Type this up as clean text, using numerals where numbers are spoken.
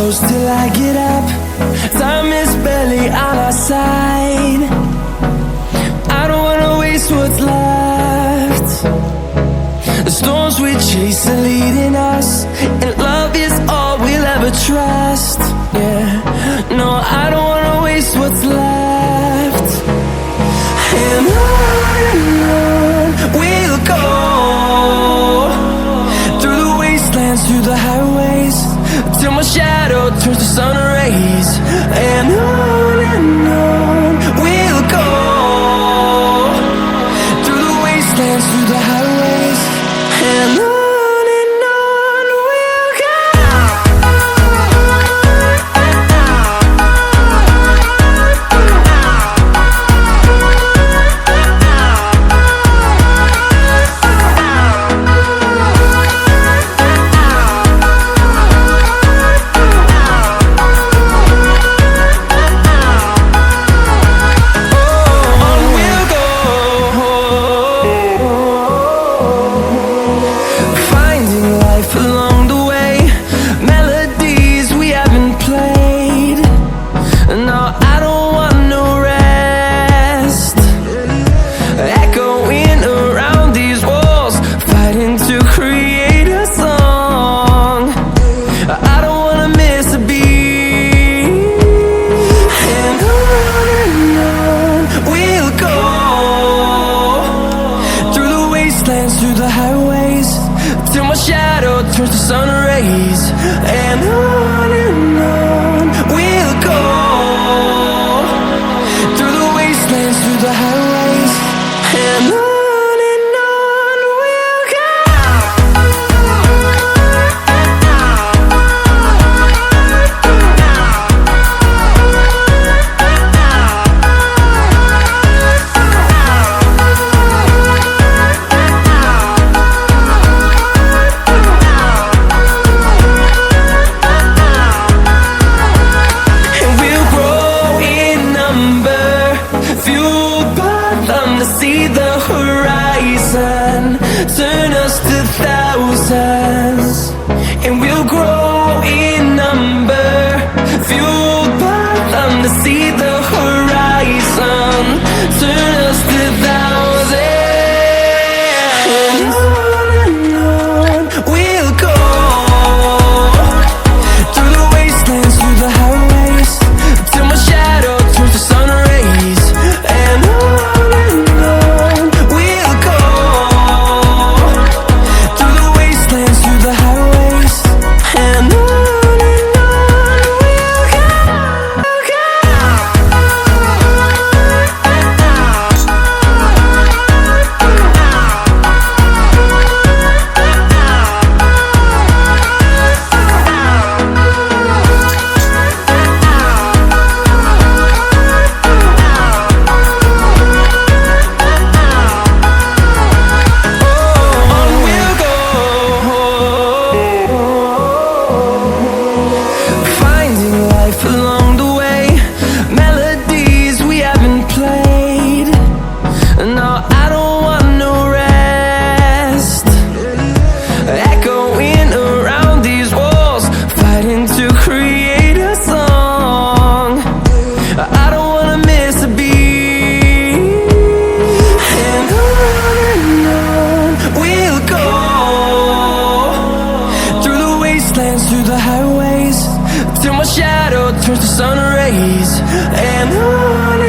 close till I get up. Time is barely on our side. I don't wanna waste what's left. The storms we chase are leading us, and love is all we'll ever trust. Yeah, no, I don't wanna waste what's left. And on we'll go, through the wastelands, through the highways, till my shadow turns to sun rays. And on we'll go, through the wastelands, through the highways, and on we'll go. Through the highways, till my shadow turns to sun rays. And on we'll go, through the wastelands, through the highways, and on we'll go. See the horizon, turn us to thousands, and we'll grow in number, fueled by them to see the horizon, turn us to thousands. And on we'll go, through the wastelands, through the highways, till my shadow turns to sun rays. And through the highways, till my shadow turns to sun rays. And on